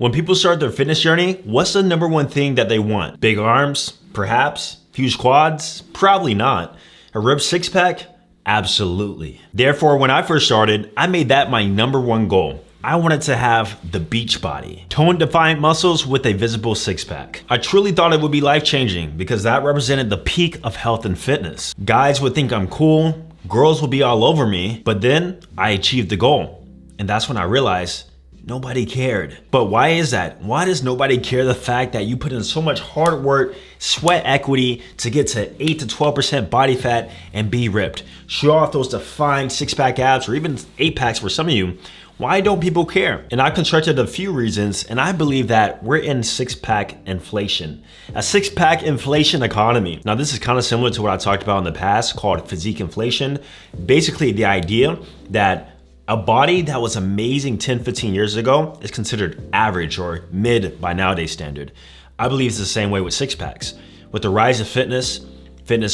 When people start their fitness journey, what's the number one thing that they want? Big arms? Perhaps. Huge quads? Probably not. A ripped six-pack? Absolutely. Therefore, when I first started, I made that my number one goal. I wanted to have the beach body, toned defiant muscles with a visible six-pack. I truly thought it would be life-changing because that represented the peak of health and fitness. Guys would think I'm cool, girls would be all over me, but then I achieved the goal. And that's when I realized nobody cared. But why is that? Why does nobody care the fact that you put in so much hard work, sweat equity to get to 8 to 12% body fat and be ripped? Show off those defined six-pack abs or even 8-packs for some of you. Why don't people care? And I've constructed a few reasons, and I believe that we're in six-pack inflation, a six-pack inflation economy. Now, this is kind of similar to what I talked about in the past called physique inflation. Basically, the idea that a body that was amazing 10, 15 years ago is considered average or mid by nowadays standard. I believe it's the same way with six-packs. With the rise of fitness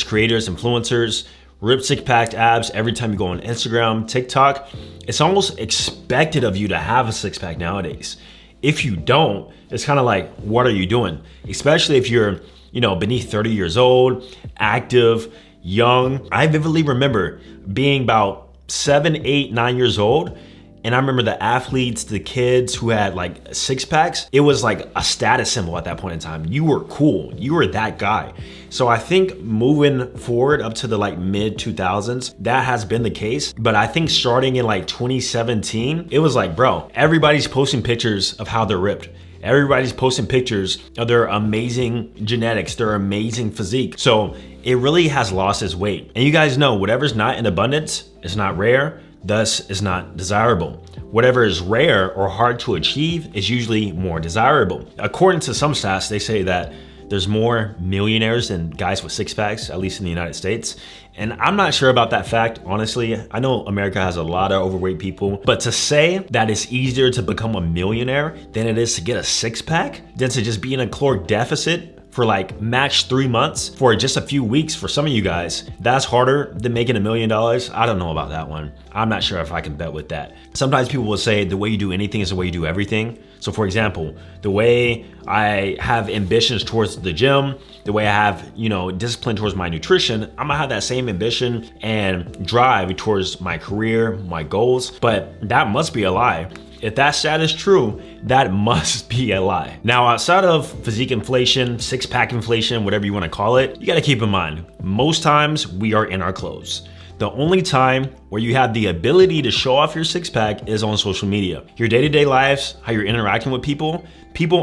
creators, influencers, ripped six-pack abs every time you go on Instagram, TikTok, it's almost expected of you to have a six-pack nowadays. If you don't, it's kind of like, what are you doing? Especially if you're, beneath 30 years old, active, young. I vividly remember being about 7, 8, 9 years old. And I remember the athletes, the kids who had like six packs, it was like a status symbol at that point in time. You were cool, you were that guy. So I think moving forward up to the like mid 2000s, that has been the case. But I think starting in like 2017, it was like, bro, everybody's posting pictures of how they're ripped. Everybody's posting pictures of their amazing genetics, their amazing physique. So it really has lost its weight. And you guys know, whatever's not in abundance is not rare, thus is not desirable. Whatever is rare or hard to achieve is usually more desirable. According to some stats, they say that there's more millionaires than guys with six packs, at least in the United States. And I'm not sure about that fact, honestly. I know America has a lot of overweight people, but to say that it's easier to become a millionaire than it is to get a six pack, than to just be in a caloric deficit for like max 3 months for just a few weeks for some of you guys, that's harder than making $1 million. I don't know about that one. I'm not sure if I can bet with that. Sometimes people will say the way you do anything is the way you do everything. So for example, the way I have ambitions towards the gym, the way I have, discipline towards my nutrition, I'm gonna have that same ambition and drive towards my career, my goals, but that must be a lie. If that stat is true, that must be a lie. Now, outside of physique inflation, six-pack inflation, whatever you want to call it, you got to keep in mind, most times we are in our clothes. The only time where you have the ability to show off your six-pack is on social media. Your day-to-day lives, how you're interacting with people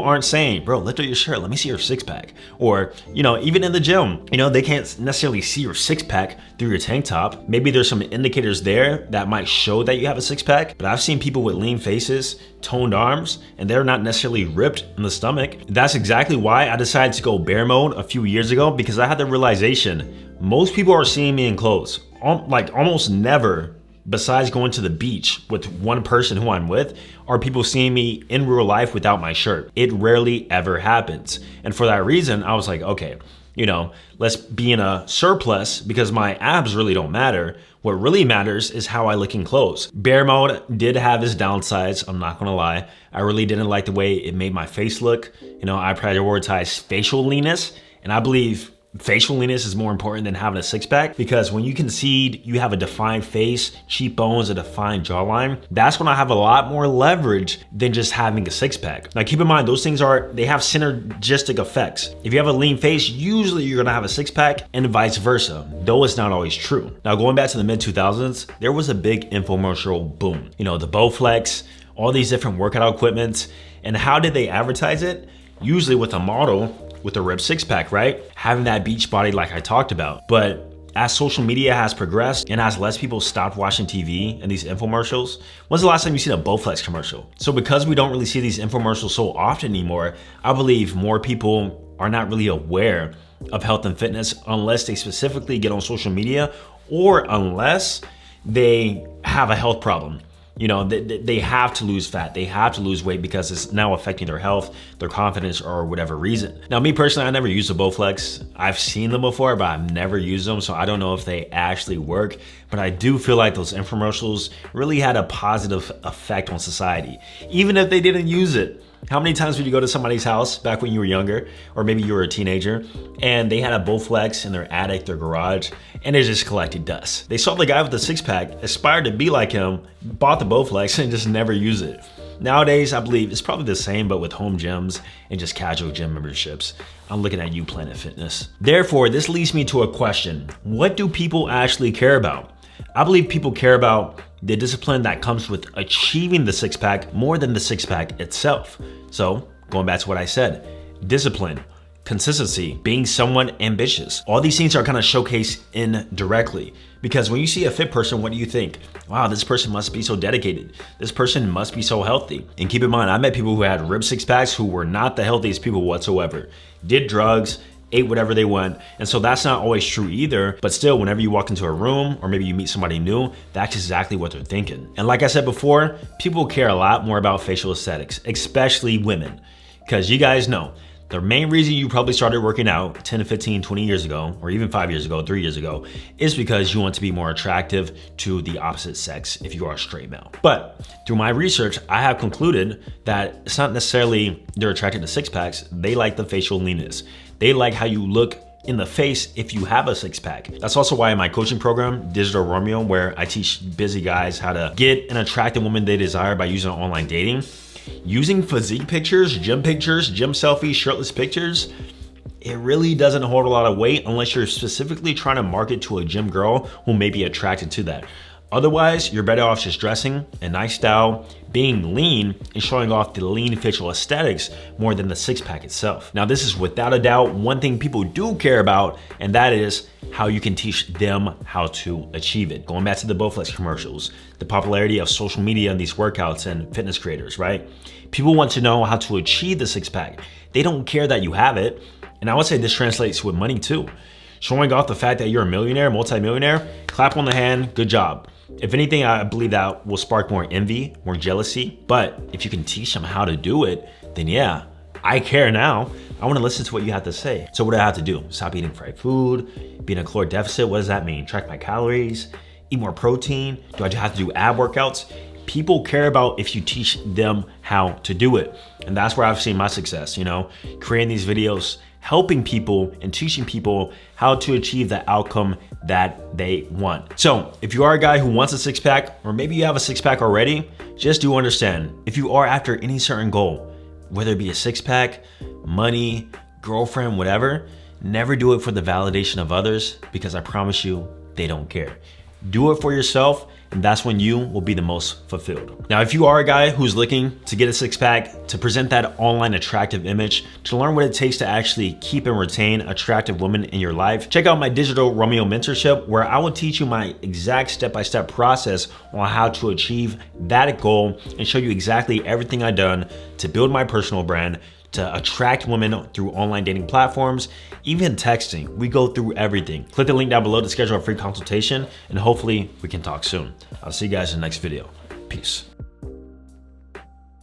aren't saying, bro, lift up your shirt, let me see your six-pack. Or, even in the gym, they can't necessarily see your six-pack through your tank top. Maybe there's some indicators there that might show that you have a six-pack, but I've seen people with lean faces, toned arms, and they're not necessarily ripped in the stomach. That's exactly why I decided to go bear mode a few years ago, because I had the realization, most people are seeing me in clothes. Like almost never, besides going to the beach with one person who I'm with, are people seeing me in real life without my shirt. It rarely ever happens. And for that reason, I was like, okay, let's be in a surplus because my abs really don't matter. What really matters is how I look in clothes. Bear mode did have its downsides, I'm not gonna lie. I really didn't like the way it made my face look. I prioritize facial leanness, and I believe facial leanness is more important than having a six-pack, because when you concede you have a defined face, cheekbones, a defined jawline, that's when I have a lot more leverage than just having a six-pack. Now keep in mind, those things they have synergistic effects. If you have a lean face, usually you're gonna have a six-pack, and vice versa, though it's not always true. Now going back to the mid-2000s, there was a big infomercial boom. The Bowflex, all these different workout equipment, and how did they advertise it? Usually with a model with a ripped six-pack, right? Having that beach body like I talked about. But as social media has progressed and as less people stopped watching TV and these infomercials, when's the last time you seen a Bowflex commercial? So because we don't really see these infomercials so often anymore, I believe more people are not really aware of health and fitness unless they specifically get on social media or unless they have a health problem. They have to lose fat, they have to lose weight because it's now affecting their health, their confidence, or whatever reason. Now, me personally, I never used a Bowflex. I've seen them before, but I've never used them, so I don't know if they actually work. But I do feel like those infomercials really had a positive effect on society. Even if they didn't use it, How many times would you go to somebody's house back when you were younger, or maybe you were a teenager, and they had a Bowflex in their attic, their garage, and they just collected dust? They saw the guy with the six-pack, aspired to be like him, bought the Bowflex, and just never used it. Nowadays, I believe it's probably the same, but with home gyms and just casual gym memberships. I'm looking at you, Planet Fitness. Therefore, this leads me to a question. What do people actually care about? I believe people care about the discipline that comes with achieving the six-pack more than the six-pack itself. So, going back to what I said, discipline, consistency, being somewhat ambitious. All these things are kind of showcased indirectly, because when you see a fit person, what do you think? Wow, this person must be so dedicated. This person must be so healthy. And keep in mind, I met people who had ripped six-packs who were not the healthiest people whatsoever, did drugs, ate whatever they want. And so that's not always true either, but still, whenever you walk into a room or maybe you meet somebody new, that's exactly what they're thinking. And like I said before, people care a lot more about facial aesthetics, especially women, because you guys know, the main reason you probably started working out 10 to 15, 20 years ago, or even 5 years ago, 3 years ago, is because you want to be more attractive to the opposite sex if you are a straight male. But through my research, I have concluded that it's not necessarily they're attracted to six packs, they like the facial leanness. They like how you look in the face if you have a six pack. That's also why in my coaching program, Digital Romeo, where I teach busy guys how to get an attractive woman they desire by using online dating, using physique pictures, gym selfies, shirtless pictures, it really doesn't hold a lot of weight unless you're specifically trying to market to a gym girl who may be attracted to that. Otherwise, you're better off just dressing a nice style, being lean, and showing off the lean facial aesthetics more than the six pack itself. Now, this is without a doubt one thing people do care about, and that is how you can teach them how to achieve it. Going back to the Bowflex commercials, the popularity of social media and these workouts and fitness creators, right? People want to know how to achieve the six pack. They don't care that you have it. And I would say this translates with money too. Showing off the fact that you're a millionaire, multi-millionaire, clap on the hand, good job. If anything, I believe that will spark more envy, more jealousy. But if you can teach them how to do it, then yeah, I care now. I want to listen to what you have to say. So what do I have to do? Stop eating fried food, be in a caloric deficit. What does that mean? Track my calories, eat more protein. Do I have to do ab workouts? People care about if you teach them how to do it. And that's where I've seen my success, creating these videos, helping people and teaching people how to achieve the outcome that they want. So if you are a guy who wants a six pack, or maybe you have a six pack already, just do understand, if you are after any certain goal, whether it be a six pack, money, girlfriend, whatever, never do it for the validation of others, because I promise you, they don't care. Do it for yourself, and that's when you will be the most fulfilled. Now, if you are a guy who's looking to get a six pack, to present that online attractive image, to learn what it takes to actually keep and retain attractive women in your life, check out my Digital Romeo mentorship, where I will teach you my exact step-by-step process on how to achieve that goal and show you exactly everything I've done to build my personal brand, to attract women through online dating platforms, even texting. We go through everything. Click the link down below to schedule a free consultation, and hopefully we can talk soon. I'll see you guys in the next video. Peace.